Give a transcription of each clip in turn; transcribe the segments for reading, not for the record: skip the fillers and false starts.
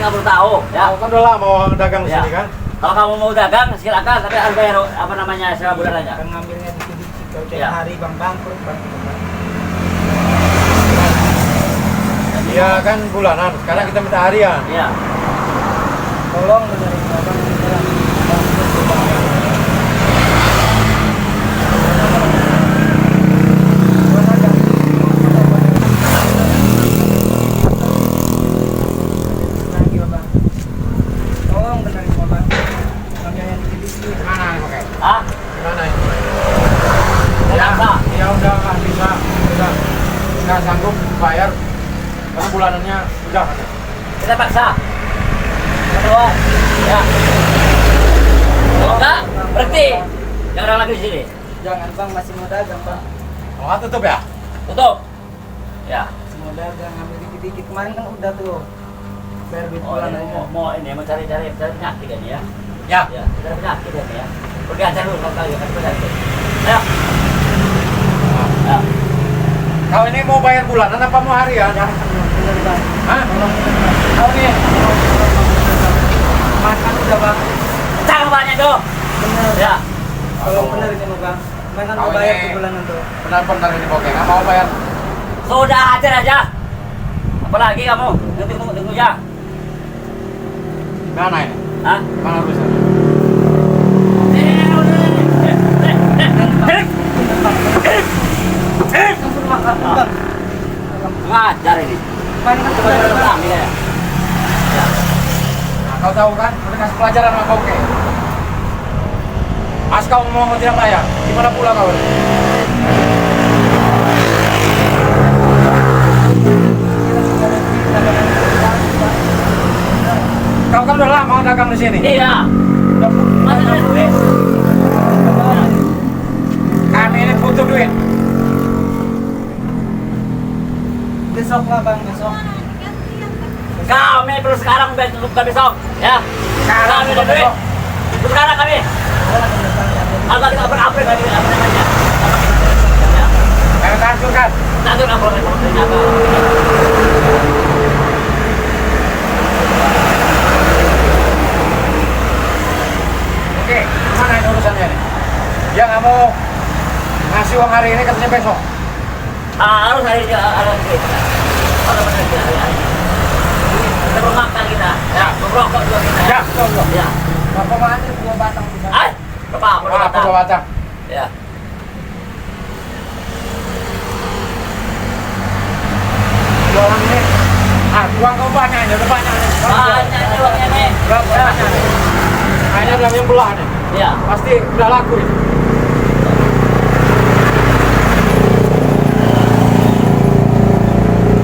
nggak perlu tahu. Ya. Kan udah lama mau dagang di Ya. sini kan? Kalau kamu mau dagang silakan, tapi harus bayar apa namanya sewa bulan aja. Kan ngambilnya dikit-dikit kalau tiap Ya. hari bang bangkrut bang. Iya kan bulanan, sekarang kita minta harian. Iya. Tolong benerin abang beneran. Tolong benerin abang. Ngambilnya dikit-dikit. Mana nih pakai? Ah, Mana ini? ya, Pak. Ya udah nggak bisa, udah nggak sanggup bayar. Karena bulanannya udah. Kita paksa. Kedua, ya. Kalau enggak, berhenti. Jangan lagi di sini. Jangan bang, masih mau dagang bang. Oh nggak tutup ya? Tutup. Ya. Masih mau dagang, ngambil dikit-dikit. Kemarin kan udah tuh. Bayar duit Oh, bulan ini aja. mau ini mau cari penyakit kan ya? Ya. Ya, cari penyakit kan ya. Pergi aja dulu kalau kalian cari penyakit. Ayo. Ya. Kau ini mau bayar bulanan apa mau harian? Jangan bener bang. Hah? Tolong bener bang. Kau nih? Makan udah bang. Cang banyak tuh. Bener. Ya. Tolong benerin ini bang. Bang kan mau Kau bayar ini- di bulanan tuh. Benar-benar ini bokeh, nggak mau bayar. Sudah hajar aja. Apalagi kamu? Tunggu ya. Mana ini? Hah? Mana bisa? Ngajar ini. Bang kan Coba udah ulang ya. Nah, kau tahu kan? Udah kasih pelajaran sama bokeh. Pas kau mau tidak bayar, gimana pula kau? Kau kan udah lama dagang di sini. Iya. Udah Masih ada duit. Kami ini butuh duit. Besok lah bang, besok. Kami perlu sekarang bukan besok. Ya. Sekarang, Kami bukan ada duit. besok. Sekarang kami. Agak kita berapel lagi apa namanya? Ya. Ayo hancurkan. Nanti nggak boleh ternyata. Oke, gimana ini urusannya nih? Dia nggak mau ngasih uang hari ini, katanya besok. Harus hari ini ada duit. Kalau benar kita hari ini. Kita bermakan kita. Ya. Berrokok juga kita. Ya, betul. Ya. Bapak mana 2 batang bisa. Ay, berapa? Wah, aku udah baca. Ya. Jualan ini, uang kau banyak ini, udah banyak nih. Banyak nih uangnya nih. Berapa banyak nih? Nah, ini udah yang belah nih. Ya. Pasti udah laku ini.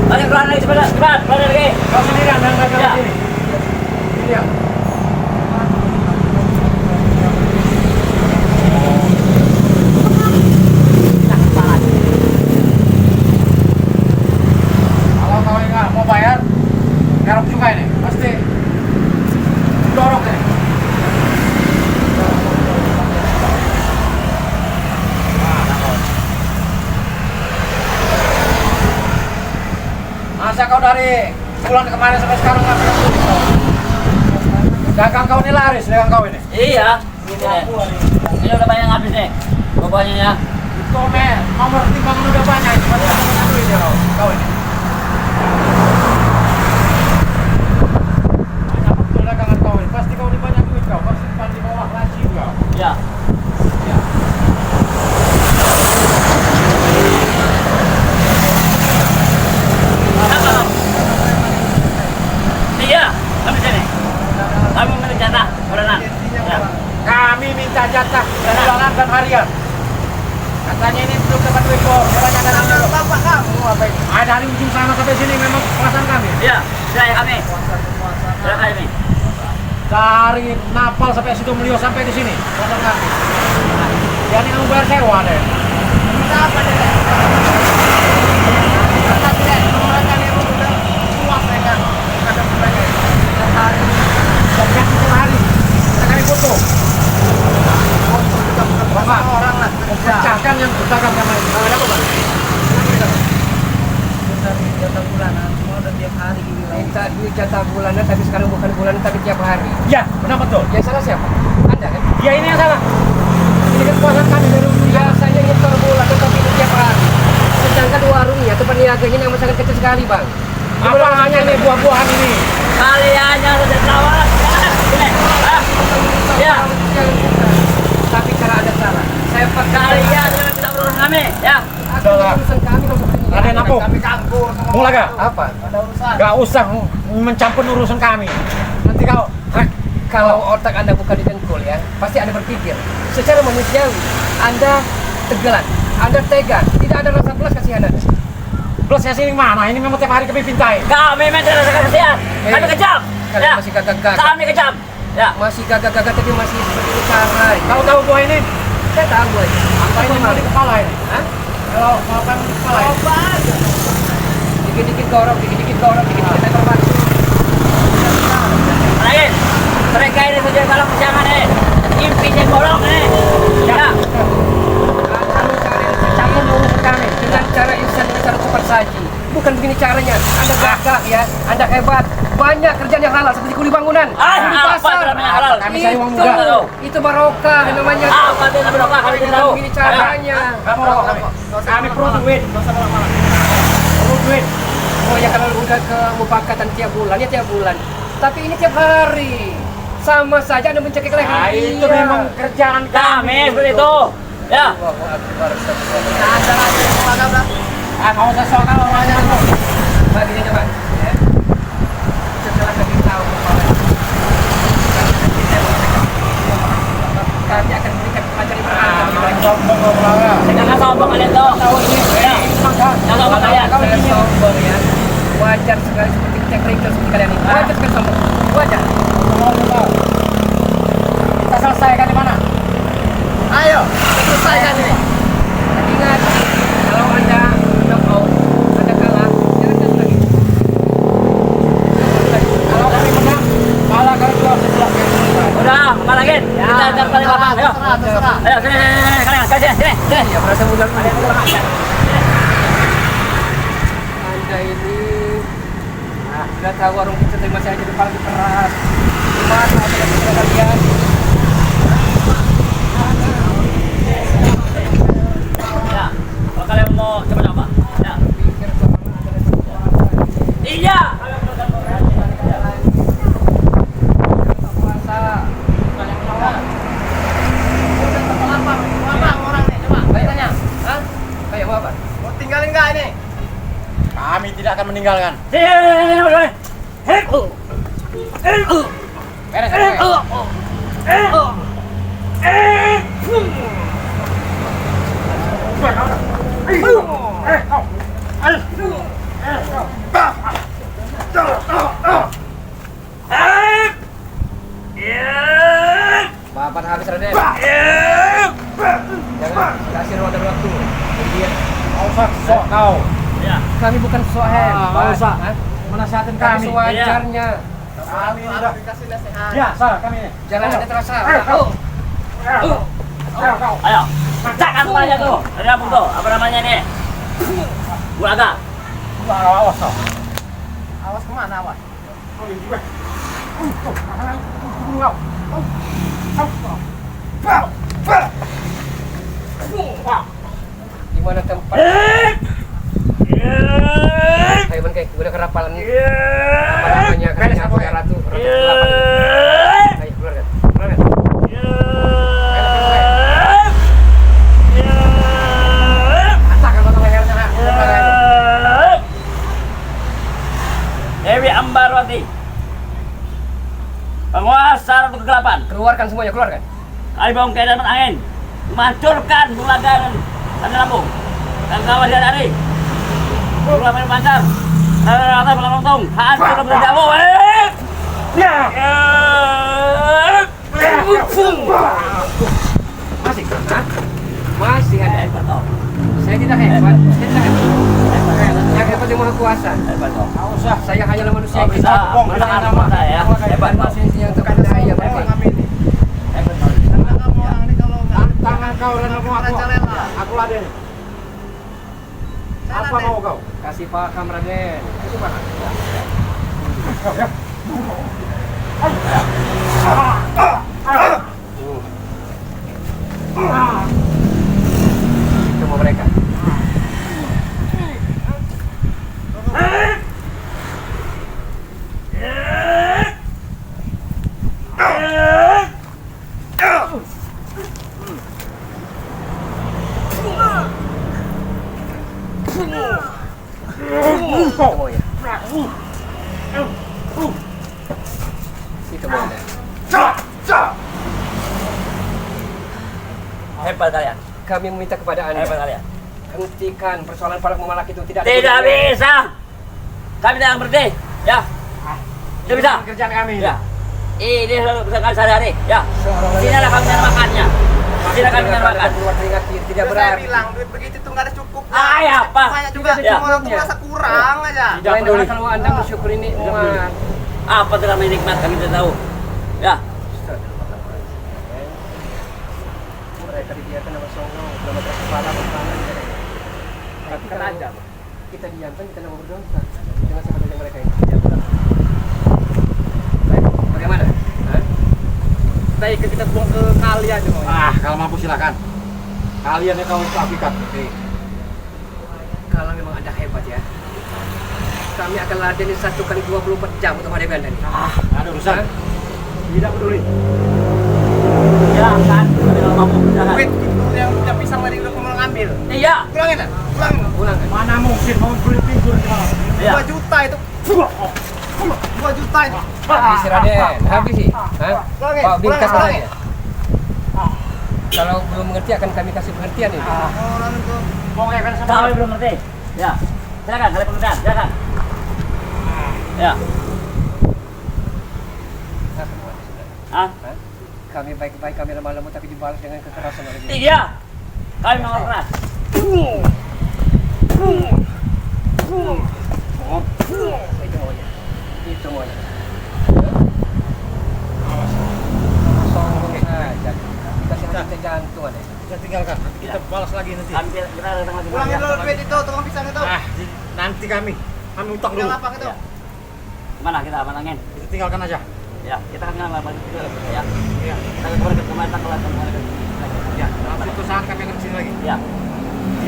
Ayo keluar lagi cepat, cepat, keluar lagi. Kau sendirian yang dagang Ya. di sini. Ini ya. Kalau kau nggak mau bayar, ngarep juga ini. Pasti dorong ini. Masa kau dari bulan kemarin sampai sekarang nggak pernah beli kau? Dagang kau ini laris, dagang kau ini. Iya. Ini udah banyak habis nih. Pokoknya ya. Itu nomor timbangan udah banyak, cuma tidak punya duit ya kau ini. Banyak betul dagangan kau ini, pasti kau ini banyak duit kau simpan di bawah laci kau. Ya. Ya. Apa? Iya, kami sini. Kami minta jatah bulanan. Ya. Kami minta jatah bulanan dan harian. Katanya ini belum dapat duit kok, katanya ada nama Bapak kamu apa ini? dari ujung sana sampai sini memang perasaan kami. Iya, saya kami. Saya kami. Dari Napal sampai situ Mulyo sampai di sini, perasaan kami. Ya ini kamu bayar sewa deh. Minta apa deh? Kata deh, mereka yang udah puas mereka. Kata mereka. Hari Setiap itu hari, kita kami foto. Bapak orang lah. Pecahkan yang berdagang sama ini. Ada apa, Bang? dari jatah bulanan, semua udah tiap hari gini lah. Minta duit jatah bulanan, tapi sekarang bukan bulanan tapi tiap hari. Ya, benar betul. Yang salah siapa? Anda kan? Ya ini yang salah. Ini kan kekuasaan kami dari biasanya nyetor bulanan tapi itu tiap hari. Sedangkan warungnya atau peniaganya yang sangat kecil sekali, Bang. Apa hanya nih buah-buahan ini? Kalian yang sudah lawan. Ya. Tapi cara Anda salah. Saya pakai Kalian yang tidak berurusan kami. Ya. Ada urusan kami kalau seperti ini. Raden aku. Kami campur. Mulai gak? Apa? Ada urusan. Gak usah mencampur urusan kami. Nanti kau Kalau otak Anda bukan didengkul ya, pasti Anda berpikir secara manusiawi. Anda tegelan, Anda tega, tidak ada rasa belas kasihan Anda. belas ya sini mana? Ini memang tiap hari kami pintai. Kami memang tidak rasa kasihan. Kami kejam. Kalian Ya. masih gagak-gagak. Kami kejam. Ya. Masih gagak-gagak tapi masih seperti itu cara. Kau tahu buah ini? Saya tahu aja. Apa ini mau di kepala ini? Hah? Kalau makan di kepala ini? Dikit-dikit gorok, dikit-dikit gorok, dikit-dikit ekor batu. Lagi. Mereka ini sudah dalam persiapan ini. Impinya bolong ini. Ya. Kalau kalian campur urusan kami dengan cara instan, dengan cara cepat saji. Bukan begini caranya. Anda gagah ya, Anda hebat. Banyak kerjaan yang halal seperti kuli bangunan, kuli Apa pasar. itu namanya halal? Kami cari uang muda. Itu barokah namanya. Apa itu namanya barokah? Kami tidak tahu. Begini caranya. Kamu kami perlu duit. Perlu duit. Oh ya kalau udah ke mufakatan tiap bulan ya tiap bulan. Tapi ini tiap hari. Sama saja Anda mencekik leher. Nah, itu dia. memang kerjaan Kami seperti itu. Ya. Allahu Akbar. Nah, ada lagi keluarga bang. Kau sesuatu kalau orangnya aku. Baginya coba. Ya. Setelah kami tahu bahwa kami akan berikan pelajaran berharga. Sombong kau pelangga. Jangan sombong kalian tuh. Tahu ini. Ya. Jangan sombong kalian. Kalau sombong ya. Wajar sekali seperti kita kerikil seperti kalian ini. Wajar sekali sombong. Wajar. Kita selesaikan di mana? Ayo, kita selesaikan ini. Ingat, kalau Anda knockout, Anda kalah, jangan terus lagi. Kalau kami menang, malah kami keluar sebelah. Udah, kembali lagi. Kita antar balik lapang. Ayo. Terserah. Ayo, sini, kalian. Sini. Ya, merasa bulan ini. Anda ini, sudah tahu warung kita terima saya jadi paling keras. Gimana ada yang bisa kalian? Ya. Kalau kalian mau coba-coba. Ya. Pikir kemana ada yang bisa. Iya. Puasa. Abang orang nih, coba. Kayak Tanya. Hah? Kayak mau apa? Mau tinggalin nggak ini? Kami tidak akan meninggalkan. Sini. Beres. beres. Bapak habis Raden. Jangan kasih ruang dan waktu. Kemudian Kau usah sok kau. Ya. kami bukan soal. Nggak usah. Menasihatin Kami kami. sewajarnya. Kami udah. Dikasih nasihat. Ya, salah kami ini. Jangan ada terasa. Ayo. Pecahkan kepalanya tuh. Ada apa tuh? Apa namanya nih? Bulaga. Awas kau. Awas kemana awas? Gimana tempat? Ayo man kayak udah kerapalan nih. Apa namanya? Kerja aku ya ratu. Ratu delapan. Ayo keluar kan. Keluar kan. Asakan potong lehernya. Nak. Dewi Ambarwati. Penguasa Ratu Kegelapan. Keluarkan semuanya, keluarkan. Ayo bong ke dalam angin. Menghancurkan Bulaga dan Tanah Lampung. Dan kawan dia dari. Bulaga pancar. Rata-rata melontung. Hancur dan berjauh. Ya. Masih? Hah? Masih ada. Hebat toh. Saya tidak hebat. Saya tidak hebat. Yang hebat yang maha kuasa. Hebat toh. Kau usah. Saya hanyalah manusia Oh, yang bisa kita. menahan mata ya. Hebat toh. Manusia yang terperdaya. Kami ini. Hebat toh. Karena kamu orang ini kalau nggak Tangan kau dan aku Kita cari lah. Aku laden. Apa mau kau? Kasih paham Raden. Kasih paham. Coba mereka. Semuanya. Itu semuanya. Hebat kalian. Kami meminta kepada Anda, Hebat kalian. hentikan persoalan para pemalak itu. Tidak Tidak bisa. Kami tidak berhenti. Ya. Tidak bisa. Kerjaan kami. Ya. Ini selalu bisa kami sehari-hari. Ya. Sinilah kami mencari makannya. Sini kami mencari makan. Keluar keringat tidak Terus saya berarti. bilang duit begitu tuh nggak ada cukup. Ah, ya, apa? Banyak juga. Ya. Cuma orang tuh merasa kurang aja. Tidak Lain peduli. hal kalau Anda bersyukur ini umat. Apa telah menikmat kami tidak tahu. Ya. Mereka dibiarkan sama songong, belum ada kepala bertangan. Tapi kalau kita diamkan, kita tidak berdosa. Jangan sampai dengan mereka ini. Baik, bagaimana? Hah? Baik, kita buang ke kali aja mau. Kalau mampu silakan. Kalian yang kau hakikat. Kalau memang Anda hebat ya, kami akan ladeni 1 kali 24 jam untuk menghadapi Anda ini. Ada urusan. Tidak peduli. Jangan. Kami tidak mampu. Jangan. Duit itu yang pisang tadi udah mau ngambil. Iya. Kurangin dah. Kurangin. Pulang kan? Mana mungkin mau beli figur di mana? Iya. 2 juta itu. 2 juta itu. Habis Raden, habis sih. Hah? Pulangin, Pak bingkas pulangin. saja. Kalau belum mengerti akan kami kasih pengertian ini. Orang itu. Kami belum ngerti. Ya. Silakan. Kalian pengertian. Silakan. Ya. Ah. Hah? Kami baik-baik, kami lemah lembut tapi dibalas dengan kekerasan oleh dia. Iya. Kami memang keras. Itu maunya. Itu maunya. Sombong saja. Kasih nanti jantung ada. Kita tinggalkan. Nanti kita balas lagi nanti. Kita datang lagi. Pulangin dulu duit itu, tukang pisang itu. Nanti kami utang dulu. Yang apa itu? Mana kita menangin? Kita tinggalkan aja. Ya, kita kan nggak balik itu ya. Iya. Kita kemarin ke Kementerian kelas kemarin. Ya. Nanti suatu saat kami akan kesini lagi. Ya.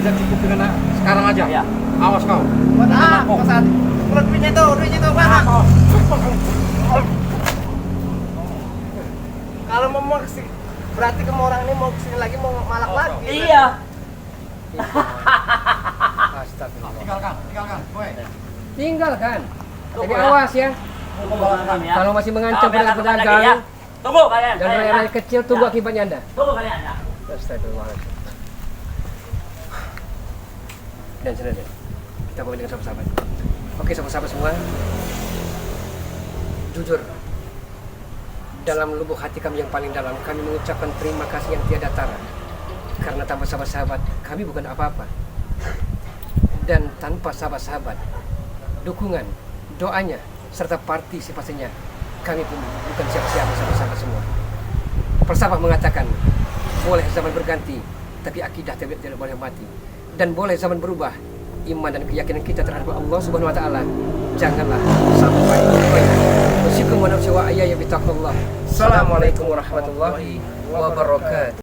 Tidak cukup dengan sekarang aja. Ya. Awas kau. Buat apa saat? Kurang duitnya itu mana? Kalau mau kesini, berarti kamu orang ini mau kesini lagi mau malak lagi. Iya. Astagfirullah. Tinggalkan. Boy. Tinggalkan. Tunggu Jadi ya. awas ya. Tunggu kami ya. Kalau masih mengancam Kami pada akan kembali pedagang lagi, ya. Tunggu kalian. dan kalian, rakyat ya. kecil, tunggu Ya. akibatnya Anda. Tunggu kalian ya. Astagfirullahaladzim. Dan saudara, kita pamit dengan sahabat-sahabat. Oke sahabat-sahabat semua, jujur, dalam lubuk hati kami yang paling dalam, kami mengucapkan terima kasih yang tiada tara. Karena tanpa sahabat-sahabat, kami bukan apa-apa. Dan tanpa sahabat-sahabat, dukungan, doanya, serta partisipasinya, kami pun bukan siapa-siapa sahabat-sahabat semua. Falsafah mengatakan, boleh zaman berganti, tapi akidah tidak boleh mati. Dan boleh zaman berubah, iman dan keyakinan kita terhadap Allah Subhanahu wa taala janganlah sampai goyah. Wasyukum wa nafsi wa ayya bi taqwallah. Assalamualaikum warahmatullahi wabarakatuh.